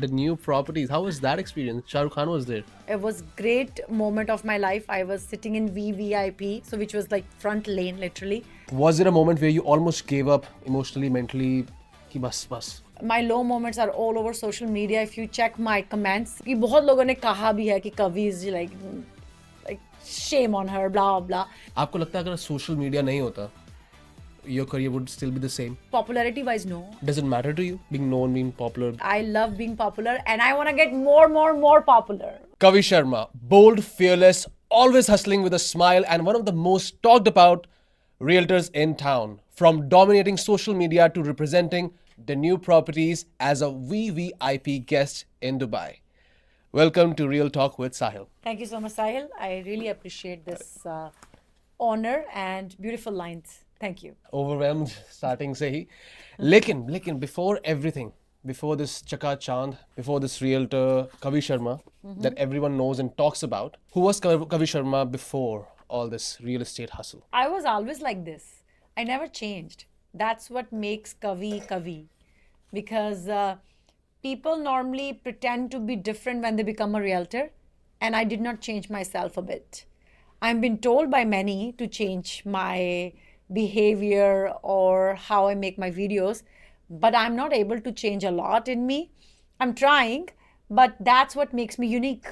The new properties. How was that experience? Shah Rukh Khan was there. It was great moment of my life. I was sitting in VVIP, so which was like front lane literally. Was there a moment where you almost gave up emotionally, mentally? Ki bas. My low moments are all over social media. If you check my comments, कि बहुत लोगों ने कहा भी है कि Kavi is like shame on her, blah blah. आपको लगता है अगर सोशल मीडिया नहीं होता, your career would still be the same? Popularity wise, no. Does it matter to you being known, being popular? I love being popular and I want to get more popular. Kavi Sharma, bold, fearless, always hustling with a smile, and one of the most talked about realtors in town. From dominating social media to representing the new properties as a VVIP guest in Dubai. Welcome to Real Talk with Sahil. Thank you so much, Sahil. I really appreciate this honor and beautiful lines. Thank you. Overwhelmed starting से ही लेकिन before everything, before this Chaka Chand, before this realtor Kavi Sharma that everyone knows and talks about, who was Kavi Sharma before all this real estate hustle? I was always like this. I never changed. That's what makes Kavi. Because people normally pretend to be different when they become a realtor. And I did not change myself a bit. I've been told by many to change my behavior or how I make my videos. But I'm not able to change a lot in me. I'm trying, but that's what makes me unique.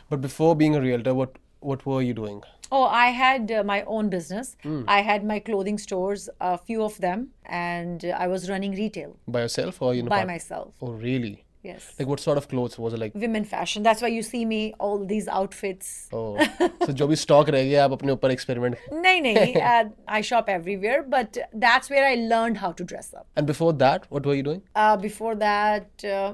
But before being a realtor, what were you doing? Oh, I had my own business. I had my clothing stores, a few of them, and I was running retail By yourself or by myself. Oh, really? Yes. Like what sort of clothes was it like? Women fashion. That's why you see me all these outfits. Oh, so जो भी stock रह गया आप अपने ऊपर experiment. No. I shop everywhere, but that's where I learned how to dress up. And before that, what were you doing? Before that,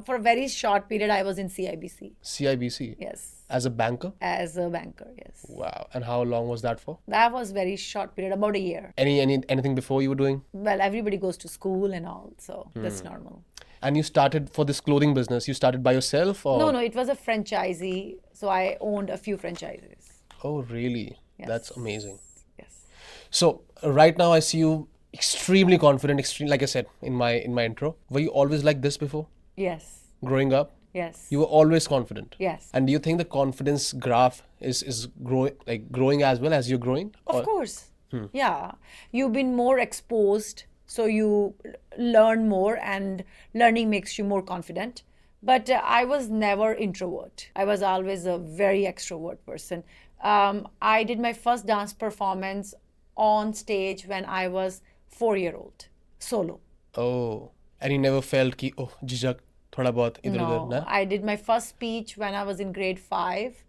for a very short period, I was in CIBC. CIBC. Yes. As a banker? As a banker, yes. Wow. And how long was that for? That was very short period, about a year. Anything before you were doing? Well, everybody goes to school and all, so that's normal. And you started for this clothing business. You started by yourself or? No, it was a franchisee. So I owned a few franchises. Oh, really? Yes. That's amazing. Yes. So right now I see you extremely confident, like I said in my intro. Were you always like this before? Yes. Growing up? Yes. You were always confident. Yes. And do you think the confidence graph is growing as well as you're growing? Of course. Yeah. You've been more exposed, so you learn more, and learning makes you more confident. But I was never introvert. I was always a very extrovert person. I did my first dance performance on stage when I was 4-year-old, solo. Oh. And you never felt ki oh jijak thoda bahut idhar udhar No, na? I did my first speech when I was in grade 5,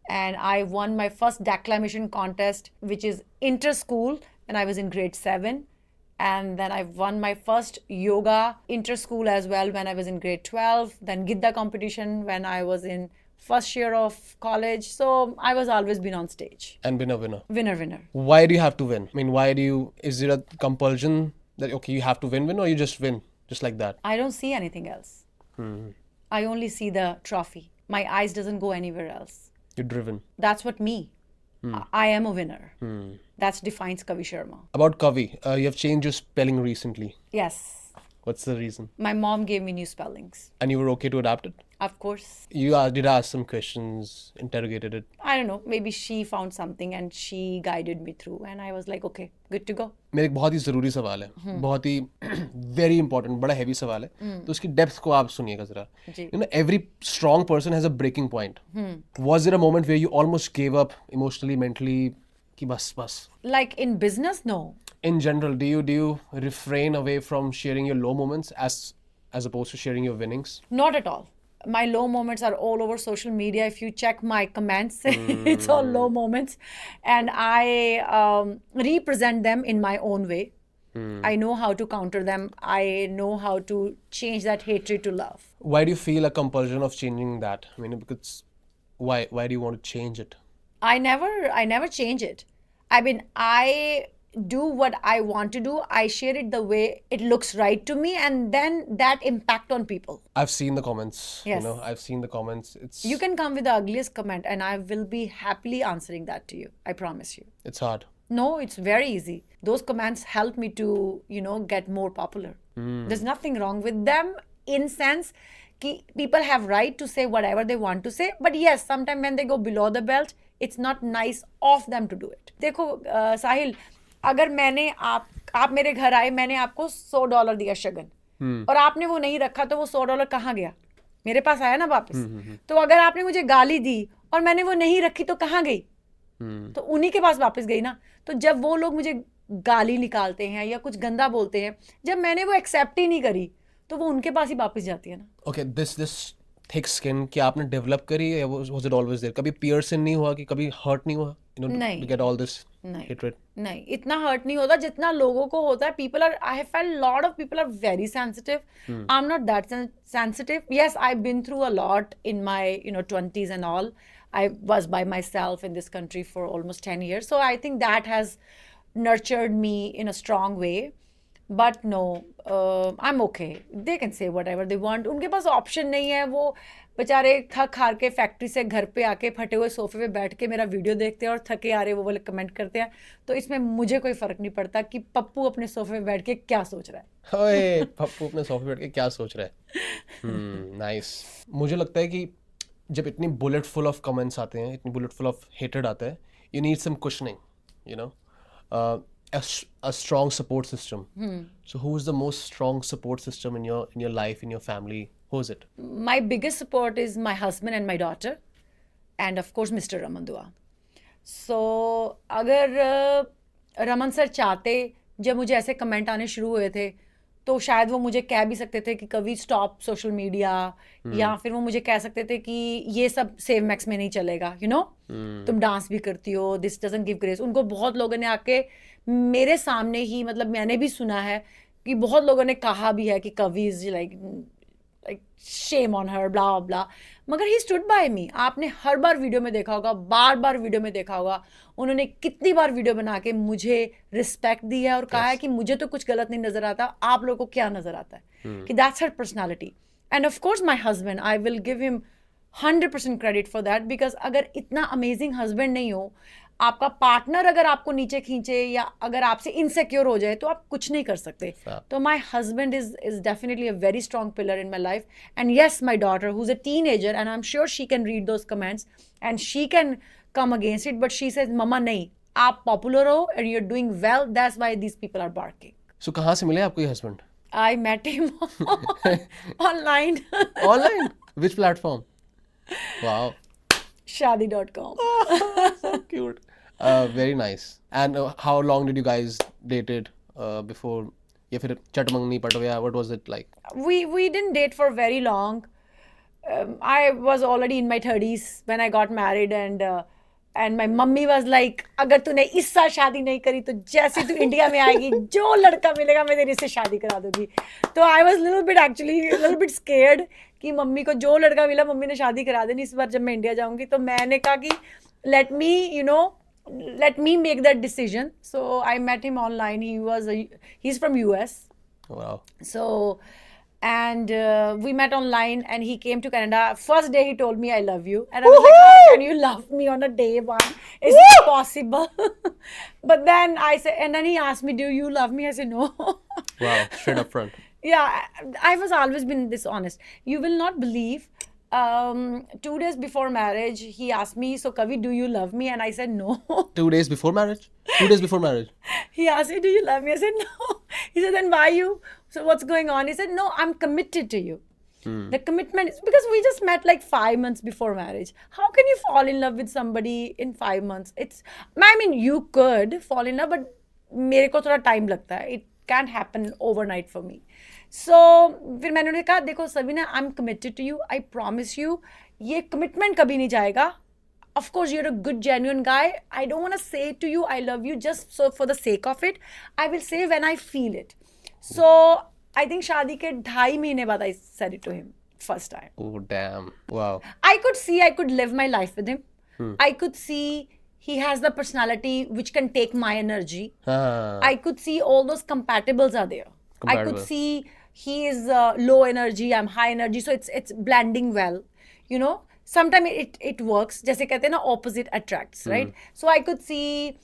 and I won my first declamation contest, which is inter-school, and I was in grade 7. And then I won my first yoga inter-school as well when I was in grade 12. Then Gidda competition when I was in first year of college. So I was always been on stage. And been a winner. Winner. Why do you have to win? I mean, is there a compulsion that, okay, you have to win, or you just win, just like that? I don't see anything else. I only see the trophy. My eyes doesn't go anywhere else. You're driven. That's what me. I am a winner. That defines Kavi Sharma. About Kavi, you have changed your spelling recently. Yes. What's the reason? My mom gave me new spellings. And you were okay to adapt it? Of course. You did ask some questions, interrogated it. I don't know. Maybe she found something and she guided me through. And I was like, okay, good to go. मेरा एक बहुत ही ज़रूरी सवाल है, बहुत ही very important, बड़ा heavy सवाल है, तो उसकी depth को आप सुनिएगा ज़रा. जी. You know, every strong person has a breaking point. Was there a moment where you almost gave up emotionally, mentally, कि बस? Like in business, no. In general, do you refrain away from sharing your low moments as opposed to sharing your winnings? Not at all. My low moments are all over social media. If you check my comments, it's all low moments. And I represent them in my own way. I know how to counter them. I know how to change that hatred to love. Why do you feel a compulsion of changing that? I mean, because why do you want to change it? I never change it. I mean, I do what I want to do. I share it the way it looks right to me, and then that impact on people. I've seen the comments. Yes. You know, I've seen the comments. You can come with the ugliest comment, and I will be happily answering that to you. I promise you. It's hard. No, it's very easy. Those comments help me to, get more popular. There's nothing wrong with them in sense कि people have right to say whatever they want to say, but yes, sometimes when they go below the belt, it's not nice of them to do it. देखो साहिल, अगर मैंने आप मेरे घर आए, मैंने आपको $100 दिया शगन, और आपने वो नहीं रखा, तो वो $100 कहाँ गया? मेरे पास आया ना वापस. तो अगर आपने मुझे गाली दी और मैंने वो नहीं रखी, तो कहाँ गई? तो उन्हीं के पास वापस गई ना. तो जब वो लोग मुझे गाली निकालते हैं या कुछ गंदा बोलते हैं, जब मैंने वो एक्सेप्ट ही नहीं करी, तो वो उनके पास ही वापस जाती है ना. Okay, this thick skin क्या आपने डेवलप करी है, was it always there? कभी piercing नहीं हुआ, कि कभी hurt नहीं हुआ, नहीं. to get all this नहीं. hatred? नहीं, इतना हर्ट नहीं होता जितना लोगों को होता है. People are, I have felt lot of people are very sensitive. I'm not that sensitive. Yes, I've been through a lot in my 20s and all. I was by myself in this country for almost 10 years. So I think that has nurtured me in a strong way. But no, I'm okay. They can say whatever they want. उनके पास option नहीं है. वो बेचारे थक हार के factory से घर पे आके फटे हुए सोफे पे बैठ के मेरा वीडियो देखते हैं और थके आ रहे वो वाले कमेंट करते हैं. तो इसमें मुझे कोई फर्क नहीं पड़ता कि पप्पू अपने सोफे पे बैठ के क्या सोच रहा है. ओए, पप्पू अपने सोफे पे बैठ के क्या सोच रहा है. नाइस. मुझे लगता है कि जब इतनी बुलेट फुल ऑफ कमेंट्स आते हैं, इतनी बुलेट फुल ऑफ हेटेड आता है, you need some cushioning, a strong support system. So who is the most strong support system in your life, in your family? Who is it? My biggest support is my husband and my daughter, and of course Mr. Raman Dua. So अगर Raman sir चाहते, जब मुझे ऐसे comment आने शुरू हुए थे, तो शायद वो मुझे कह भी सकते थे कि कभी स्टॉप सोशल मीडिया, या फिर वो मुझे कह सकते थे कि ये सब सेव मैक्स में नहीं चलेगा, तुम डांस भी करती हो, दिस डजंट गिव ग्रेस. उनको बहुत लोगों ने आके मेरे सामने ही, मतलब मैंने भी सुना है कि बहुत लोगों ने कहा भी है कि Kavi is like shame on her, blah blah. मगर ही स्टूड बाय मी. आपने हर बार वीडियो में देखा होगा, बार बार वीडियो में देखा होगा, उन्होंने कितनी बार वीडियो बना के मुझे रिस्पेक्ट दी है और कहा है कि मुझे तो कुछ गलत नहीं नजर आता, आप लोगों को क्या नजर आता है, कि that's her personality. End of course my husband, I will give him 100% credit for that, because अगर इतना अमेजिंग हस्बैंड नहीं हो, आपका पार्टनर अगर आपको नीचे खींचे या अगर आपसे इनसिक्योर हो जाए, तो आप कुछ नहीं कर सकते. तो my husband is definitely a very strong pillar in my life. And yes, my daughter who is a teenager, and I am sure she can read those comments and she can come against it, but she says, mama नहीं, आप popular हो and you're doing well, that's why these people are barking. So कहाँ से मिले आपको ये husband? I met him online. Online? Which platform? Wow. Shaadi.com. So cute. Very nice. And how long did you guys dated before? या फिर चटमंगनी पटवया, what was it like? We didn't date for very long. I was already in my 30s when I got married, and my mummy was like, अगर तूने इस साल शादी नहीं करी तो जैसे तू इंडिया में आएगी, जो लड़का मिलेगा मैं तेरे से शादी करा दूंगी. तो I was little bit scared कि मम्मी को जो लड़का मिला मम्मी ने शादी करा देनी इस बार जब मैं इंडिया जाऊंगी. तो मैंने कहा कि let me make that decision. So I met him online. He's from US. Wow. So, and we met online, and he came to Canada. First day he told me I love you, and I was like, how can you love me on a day one? Is it possible? But then I said, and then he asked me, do you love me? I said no. Wow, straight up front. Yeah, I was always been this honest. You will not believe. 2 days before marriage, he asked me, so Kavi, do you love me? And I said no. 2 days before marriage? 2 days before marriage? He asked me, do you love me? I said no. He said, then why you? So what's going on? He said, no, I'm committed to you. The commitment is because we just met like 5 months before marriage. How can you fall in love with somebody in 5 months? I mean, you could fall in love, but मेरे को थोड़ा time लगता है. It can't happen overnight for me. So फिर मैंने उन्हें कहा, देखो Savina, I'm committed to you. I promise you, ये commitment कभी नहीं जाएगा. Of course, you're a good, genuine guy. I don't want to say to you, I love you just so for the sake of it. I will say when I feel it. So I think शादी के 2.5 महीने बाद I said it to him first time. Oh, damn. Wow. I could live my life with him. I could see he has the personality which can take my energy. I could see all those compatibles are there. I could see he is low energy, I'm high energy, so it's blending well. Sometimes it works. जैसे कहते हैं ना, opposite attracts, right? So I could see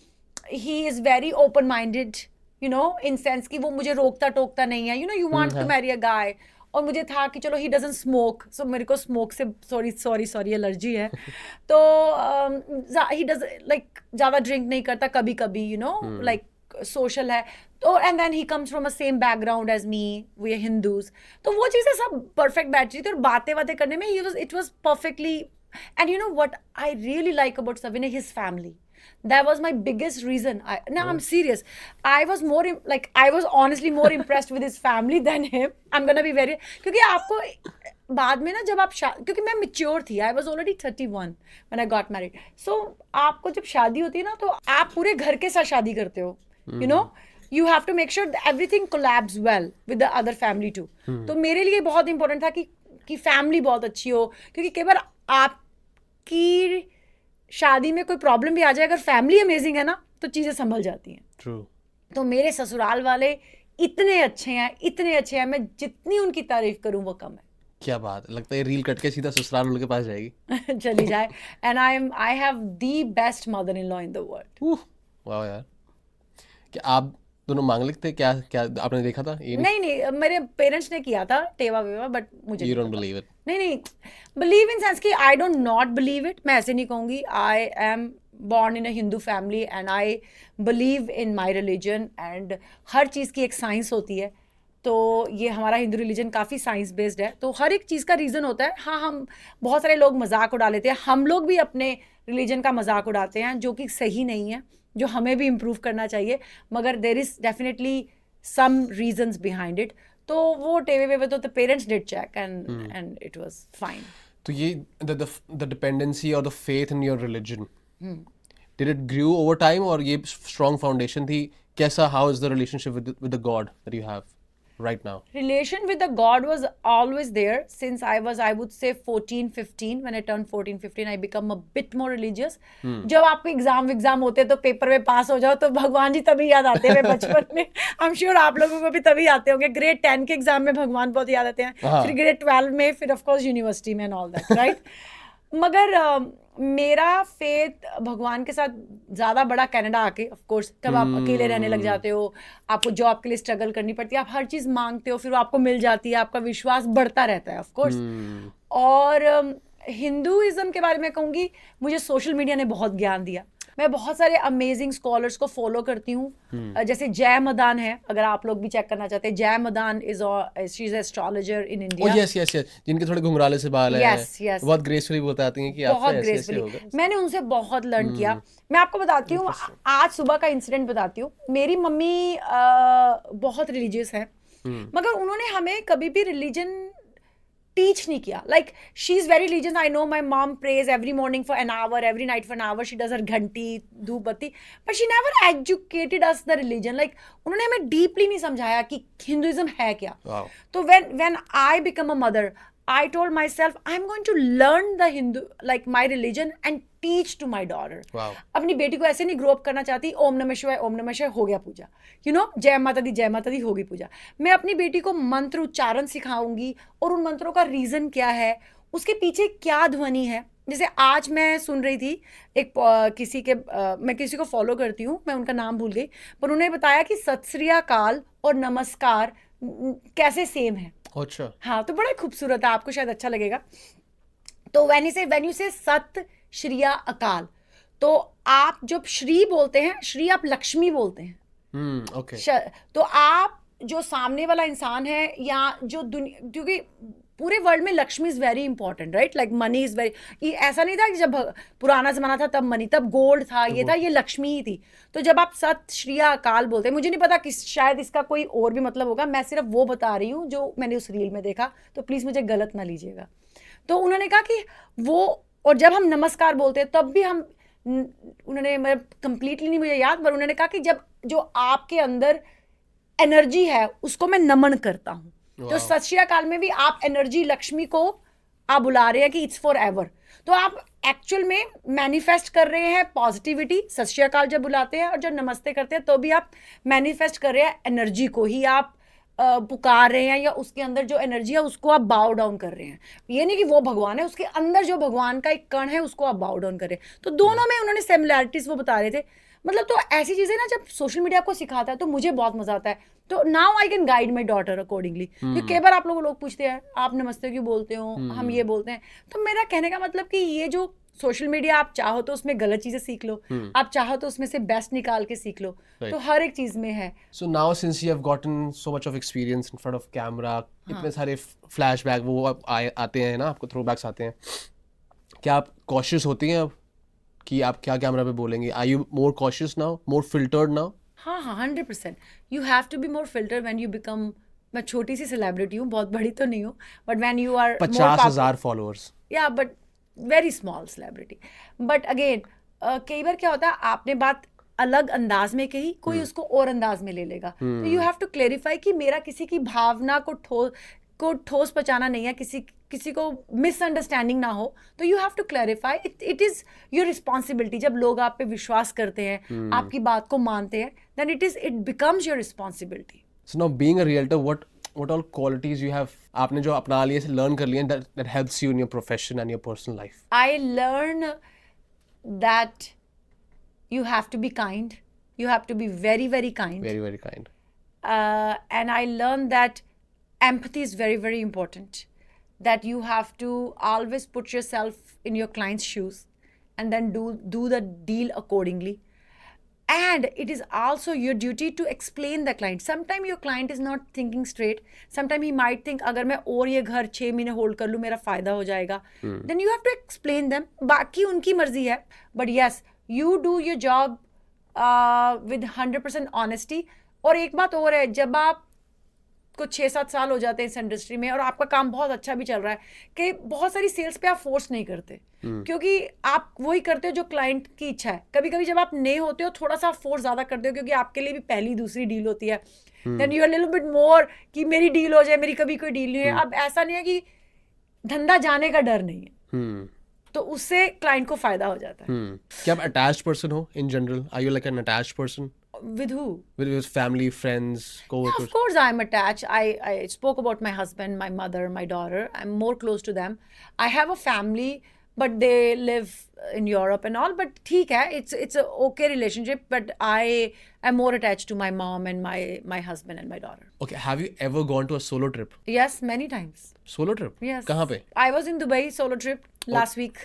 he is very open-minded, in sense कि वो मुझे रोकता टोकता नहीं है. You want to marry a guy और मुझे था कि चलो ही डजंट स्मोक, सो मेरे को स्मोक से सॉरी एलर्जी है, तो ही डज लाइक ज़्यादा ड्रिंक नहीं करता, कभी कभी लाइक सोशल है तो, and then he comes from a same background as me, we are Hindus, तो वो चीज़ें सब परफेक्ट बैठ रही थी और बातें करने में it was perfectly. And you know what I really like about Savine? His family. That was my biggest reason. I'm serious. I was I was honestly more impressed with his family than him. I'm gonna be very, क्योंकि आपको बाद में ना जब आप क्योंकि मैं mature थी, I was already 31 when I got married. So आपको जब शादी होती है ना तो आप पूरे घर के साथ शादी करते हो, you know. You have to make sure that everything collabs well with the other family too. तो मेरे लिए बहुत important था कि फैमिली बहुत अच्छी हो, क्योंकि कई बार आपकी शादी में कोई प्रॉब्लम भी आ जाए, अगर फैमिली अमेजिंग है ना तो चीज़ें संभल जाती हैं. True. तो मेरे ससुराल वाले इतने अच्छे हैं, मैं जितनी उनकी तारीफ करूं वो कम है. क्या बात, लगता है रील कट के सीधा ससुराल वालों के पास जाएगी. चली जाए. And I have the best mother in law in the world. वाह यार. क्या आप दोनों मांगलिक थे? क्या आपने देखा था? ये नहीं, मेरे पेरेंट्स ने किया था टेवा वेवा, बट मुझे You don't believe it? नहीं, बिलीव इन सेंस कि I don't not believe it. मैं ऐसे नहीं कहूँगी. I am born in a Hindu family and I believe in my religion, and हर चीज़ की एक साइंस होती है. तो ये हमारा हिंदू रिलीजन काफ़ी साइंस बेस्ड है, तो हर एक चीज़ का रीज़न होता है. हाँ, हम बहुत सारे लोग मजाक उड़ा लेते हैं, हम लोग भी अपने रिलीजन का मजाक उड़ाते हैं, जो कि सही नहीं है, जो हमें भी इम्प्रूव करना चाहिए, मगर there is definitely some reasons behind it. तो वो टेवे वेवे तो parents did check and it was fine. तो ये the dependency or the faith in your religion, did it grew over time और ये strong foundation थी? कैसा, how is the relationship with the God that you have right now? Relation with the God was always there since I would say 14-15. When I turned 14-15, I become a bit more religious. जब आपको exam होते हैं तो paper में पास हो जाओ तो भगवान जी तभी याद आते हैं. बचपन में आई एम श्योर आप लोगों को भी तभी आते होंगे. ग्रेड 10 के एग्जाम में भगवान बहुत याद आते हैं, फिर ग्रेड 12 में, फिर ऑफ कोर्स यूनिवर्सिटी में एंड ऑल दैट, राइट. मगर मेरा फेथ भगवान के साथ ज़्यादा बड़ा कनाडा आके. ऑफ कोर्स जब आप अकेले रहने लग जाते हो, आपको जॉब के लिए स्ट्रगल करनी पड़ती है, आप हर चीज़ मांगते हो, फिर वो आपको मिल जाती है, आपका विश्वास बढ़ता रहता है ऑफ कोर्स. और हिंदुइज्म के बारे में कहूँगी, मुझे सोशल मीडिया ने बहुत ज्ञान दिया. मैं बहुत सारे अमेजिंग स्कॉलर्स को फॉलो करती हूँ. जैसे जय मदान है, अगर आप लोग भी चेक करना चाहते हैं. जय Madan she is astrologer in India. Yes, जिनके थोड़े घुंघराले से बाल हैं. यस. बहुत ग्रेसफुली बताती हैं कि आप ऐसे होगा. मैंने उनसे बहुत लर्न किया. मैं आपको बताती हूँ, आज सुबह का इंसिडेंट बताती हूँ. मेरी मम्मी बहुत रिलीजियस है, मगर उन्होंने हमें कभी भी रिलीजन टीच नहीं किया. Like she is very religious. I know my mom praise every morning for an hour, every night for an hour. She does her घंटी, धूप बत्ती, but she never educated us the religion. Like उन्होंने हमें deeply नहीं समझाया कि Hinduism है क्या. तो when I become a mother, I told myself I'm going to learn the Hindu, like my religion, and teach to my daughter. Wow. अपनी बेटी को ऐसे नहीं ग्रो अप करना चाहती. ओम नमः शिवाय हो गया पूजा, जय माता दी होगी पूजा. मैं अपनी बेटी को मंत्र उच्चारण सिखाऊंगी, और उन मंत्रों का रीजन क्या है, उसके पीछे क्या ध्वनि है. जैसे आज मैं सुन रही थी मैं किसी को फॉलो करती हूँ, मैं उनका नाम भूल गई, पर उन्होंने बताया कि सत श्री अकाल और नमस्कार कैसे सेम है. अच्छा. हाँ, तो बड़ा खूबसूरत है, आपको शायद अच्छा लगेगा. तो व्हेन यू से सत श्री अकाल, तो आप जब श्री बोलते हैं, श्री आप लक्ष्मी बोलते हैं. ओके. तो आप जो सामने वाला इंसान है, या जो दुनिया, क्योंकि पूरे वर्ल्ड में Lakshmi is very important, right. Like money is very, ऐसा नहीं था कि जब पुराना जमाना था तब मनी, तब गोल्ड था, ये था, ये लक्ष्मी ही थी. तो जब आप सत श्री अकाल बोलते हैं, मुझे नहीं पता कि शायद इसका कोई और भी मतलब होगा, मैं सिर्फ वो बता रही हूँ जो मैंने उस रील में देखा, तो प्लीज़ मुझे गलत ना लीजिएगा. तो उन्होंने कहा कि वो, और जब हम नमस्कार बोलते हैं तब भी हम, उन्होंने, मतलब कंप्लीटली नहीं मुझे याद, पर उन्होंने कहा कि जब जो आपके अंदर एनर्जी है उसको मैं नमन करता हूँ. तो सत श्री अकाल में भी आप एनर्जी लक्ष्मी को आप बुला रहे हैं कि इट्स फॉर एवर. तो आप एक्चुअल में मैनिफेस्ट कर रहे हैं पॉजिटिविटी. सत श्री अकाल जब बुलाते हैं और जब नमस्ते करते हैं तो भी आप मैनिफेस्ट कर रहे हैं एनर्जी को ही आप पुकार रहे हैं, या उसके अंदर जो एनर्जी है उसको आप बाउ डाउन कर रहे हैं. ये नहीं कि वो भगवान है, उसके अंदर जो भगवान का एक कण है उसको आप बाउ डाउन कर रहे हैं. तो दोनों में उन्होंने सिमिलैरिटीज वो बता रहे थे. मतलब तो ऐसी चीज़ें ना जब सोशल मीडिया आपको सिखाता है तो मुझे बहुत मजा आता है. तो now I can guide my daughter accordingly. क्योंकि कई बार आप लोग पूछते हैं आप नमस्ते क्यों बोलते हो, हम ये बोलते हैं। तो मेरा कहने का मतलब कि ये जो सोशल मीडिया, आप चाहो तो उसमें गलत चीजें सीख लो, आप चाहो तो उसमें से बेस्ट निकाल के सीख लो, तो हर एक चीज में है। So now since you have gotten so much of experience in front of camera, इतने सारे flashback वो आते हैं ना, आपको throwbacks आते हैं, क्या आप cautious होती हैं अब कि आप क्या कैमरा पे बोलेंगे? Are you more cautious now, more filtered now? हाँ हाँ 100%। You have to be more filter when you become, मैं छोटी सी सेलिब्रिटी हूँ, बहुत बड़ी तो नहीं हूँ, but when you are 50,000 followers. या but very small celebrity. But again कई बार क्या होता है, आपने बात अलग अंदाज में कही, कोई उसको और अंदाज में ले लेगा। तो यू हैव टू क्लेरिफाई कि मेरा किसी की भावना को ठोस पहुंचाना नहीं है, किसी को मिसअंडरस्टैंडिंग ना हो। तो you have to clarify, it is your responsibility. जब लोग आप पे विश्वास करते हैं, आपकी बात को मानते हैं, then it becomes your responsibility. So now being a realtor, what all qualities you have आपने जो अपना लिए से learn कर लिए that helps you in your profession and your personal life? I learn that you have to be kind. You have to be very, very kind. Very, very kind. And I learned that empathy is very, very important. That you have to always put yourself in your client's shoes and then do the deal accordingly. And it is also your duty to explain the client. Sometimes your client is not thinking straight. Sometimes he might think, अगर मैं और ये घर 6 महीने hold कर लूँ मेरा फायदा हो जाएगा. Then you have to explain them. बाकी उनकी मर्जी है. But yes, you do your job with 100% honesty. और एक बात और है, जब आप को 6-7 साल हो जाते हैं इस इंडस्ट्री में और आपका काम बहुत अच्छा भी चल रहा है, कि बहुत सारी सेल्स पे आप फोर्स नहीं करते, क्योंकि आप वही करते हो जो क्लाइंट की इच्छा है. कभी कभी जब आप नए होते हो थोड़ा सा फोर्स ज्यादा करते हो, क्योंकि आपके लिए भी पहली दूसरी डील होती है. Then you are little bit more कि मेरी डील हो जाए, मेरी कभी कोई डील नहीं है. अब ऐसा नहीं है कि धंधा जाने का डर नहीं है, तो उससे क्लाइंट को फायदा हो जाता है. क्या आप अटैच्ड पर्सन हो in general? Are you like an attached person? With who? With your family, friends, co-workers? Yeah, of course I'm attached. I spoke about my husband, my mother, my daughter. I'm more close to them. I have a family, but they live in Europe and all. But ठीक है, it's a okay relationship. But I am more attached to my mom and my husband and my daughter. Okay, have you ever gone to a solo trip? Yes, many times. Solo trip? Yes. कहाँ पे? I was in Dubai solo trip last week.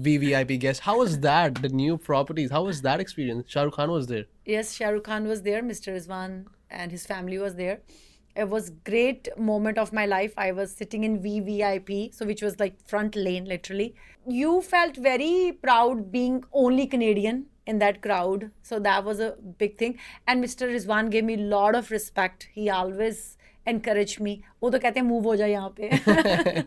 VVIP guest. How was that? The new properties. How was that experience? Shah Rukh Khan was there. Yes, Shah Rukh Khan was there. Mr. Rizwan and his family was there. It was great moment of my life. I was sitting in VVIP, so which was like front lane literally. You felt very proud being only Canadian in that crowd. So that was a big thing. And Mr. Rizwan gave me a lot of respect. He always encouraged me. वो तो कहते हैं move हो जाए यहाँ पे.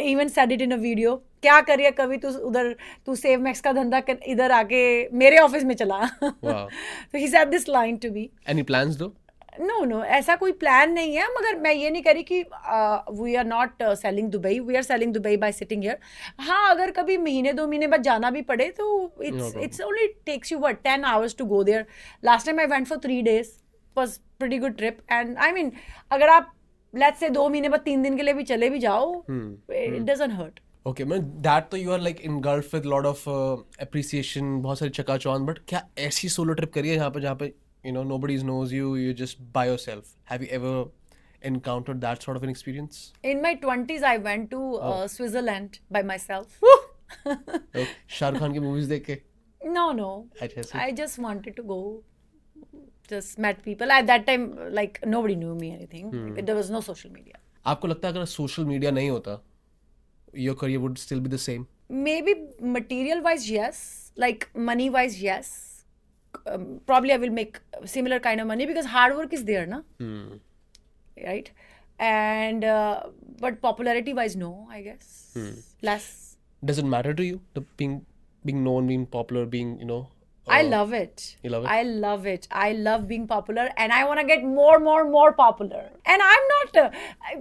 Even said it in a video. क्या करिए कभी तू उधर, तू सेव मैक्स का धंधा इधर आके मेरे ऑफिस में चला. Wow. So he said this line to me. Any plans though? No, ऐसा कोई प्लान नहीं है. मगर मैं ये नहीं कह रही कि we are not selling Dubai. We are selling Dubai by sitting here. हाँ, अगर कभी महीने 2 महीने बाद जाना भी पड़े तो it's only takes you 10 hours to go there. Last time I went for 3 days. Was pretty good trip. And I mean, अगर आप let's say 2 महीने बाद 3 दिन के लिए भी चले भी जाओ, it doesn't hurt. Okay, man, that तो you are like engulfed with lot of appreciation, बहुत सारी चकाचौंध. But क्या ऐसी solo trip करी है जहाँ पे you know nobody knows you, you're just by yourself? Have you ever encountered that sort of an experience? In my 20s, I went to Switzerland by myself. Shahrukh Khan की movies देख के? No. I just wanted to go. Just met people. At that time, like nobody knew me anything. There was no social media. आपको लगता है अगर social media नहीं होता, your career would still be the same? Maybe material wise, yes. Like money wise, yes. Probably I will make similar kind of money because hard work is there, na? Right? And but popularity wise, no, I guess. Less. Does it matter to you, the being known, being popular, being I love it. You love it? I love it. I love being popular and I want to get more popular. And I'm not,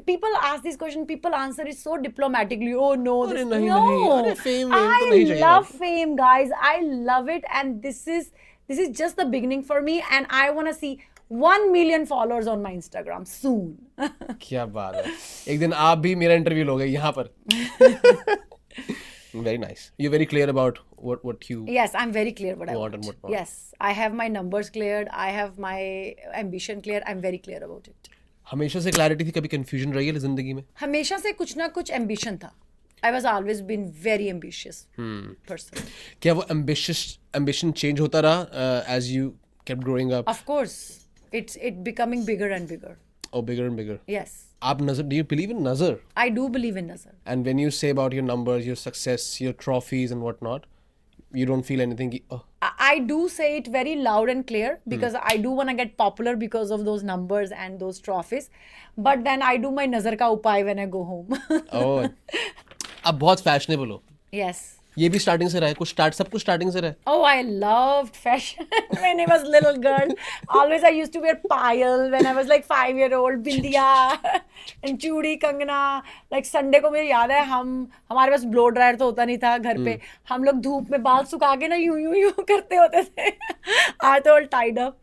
people ask this question, people answer it so diplomatically. Oh no, this, no. Fame, I love fame, guys. I love it. And this is just the beginning for me. And I want to see 1 million followers on my Instagram soon. क्या बात है. एक दिन आप भी मेरा interview लोगे यहाँ पर. Very nice. You're very clear about what you Yes, I'm very clear what I Want want. and what not. Yes, I have my numbers cleared. I have my ambition clear. I'm very clear about it. हमेशा से clarity थी, कभी confusion रही है जिंदगी में? हमेशा से कुछ ना कुछ ambition था. I was always been very ambitious person. क्या वो ambition change होता रहा as you kept growing up? Of course, it becoming bigger and bigger. Or bigger and bigger? Yes, आप नजर, do you believe in nazar? I do believe in Nazar. And when you say about your numbers, your success, your trophies and whatnot, you don't feel anything ki, oh, I do say it very loud and clear because I do want to get popular because of those numbers and those trophies. But then I do my nazar ka upay when I go home. oh. आप बहुत fashionable हो. Yes. ये भी starting से रहा है, सब कुछ starting से रहा है. Oh, I loved fashion when I was little girl. Always I used to wear payal when I was like 5-year-old, bindiya and chudi, kangana. Like Sunday को मुझे याद है हमारे पास blow dryer तो होता नहीं था घर पे. हम लोग धूप में बाल सुखा के ना यूं करते होते थे. I तो all tied up.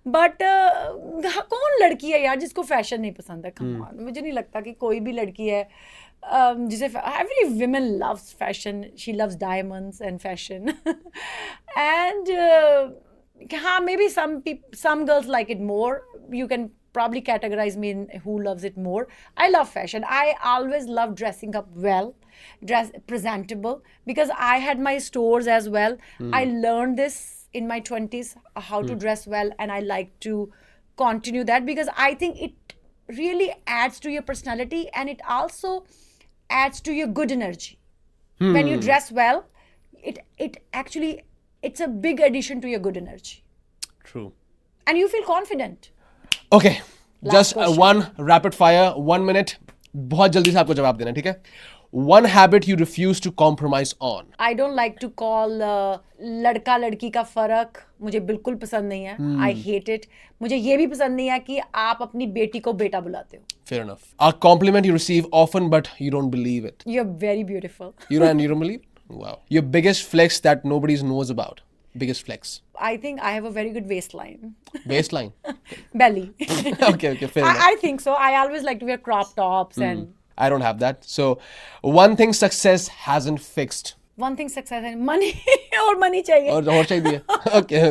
बट कौन लड़की है यार जिसको फैशन नहीं पसंद है? Come on, मुझे नहीं लगता कि कोई भी लड़की है जिसे every woman loves fashion. She loves diamonds and fashion. And हाँ, maybe some girls like it more. You can probably categorize me in who loves it more. I love fashion. I always love dressing up well, dress presentable, because I had my stores as well. I learned this in my 20s how to dress well, and I like to continue that because I think it really adds to your personality, and it also adds to your good energy. When you dress well, it actually, it's a big addition to your good energy, True. and you feel confident. Okay, just question. one rapid fire, 1 minute. बहुत जल्दी से आपको जवाब देना है, ठीक है? One habit you refuse to compromise on. I don't like to call लड़का लड़की का फर्क मुझे बिल्कुल पसंद नहीं है. I hate it. मुझे ये भी पसंद नहीं है कि आप अपनी बेटी को बेटा बुलाते हो. Fair enough. A compliment you receive often, but you don't believe it. You're very beautiful. You don't believe? Wow. Your biggest flex that nobody knows about. Biggest flex. I think I have a very good waistline. Baseline. Belly. Okay, fair enough. I think so. I always like to wear crop tops and I don't have that. So, one thing success hasn't fixed. one thing success है money. और money चाहिए. और चाहिए. Okay.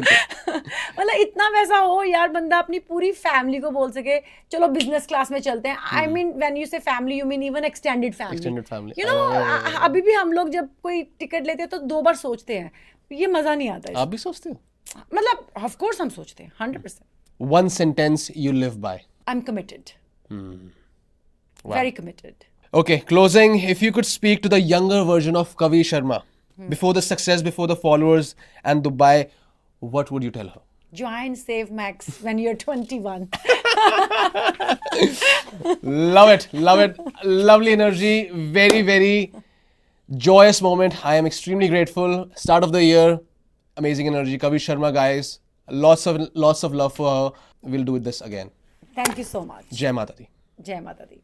मतलब इतना वैसा हो यार बंदा अपनी पूरी फैमिली को बोल सके चलो बिजनेस क्लास में चलते हैं. I mean when you say family you mean even extended family. Extended family. You know अभी भी हम लोग जब कोई टिकट लेते हैं तो 2 बार सोचते हैं. ये मजा नहीं आता. आप भी सोचते हो? मतलब of course हम सोचते हैं 100%. One sentence you live by. I'm committed. Wow. Very committed. Okay, closing. If you could speak to the younger version of Kavi Sharma, before the success, before the followers and Dubai, what would you tell her? Join Save Max when you're 21. Love it. Lovely energy. Very, very joyous moment. I am extremely grateful. Start of the year, amazing energy. Kavi Sharma, guys. Lots of love for her. We'll do this again. Thank you so much. Jai Mata Di. Jai Mata Di.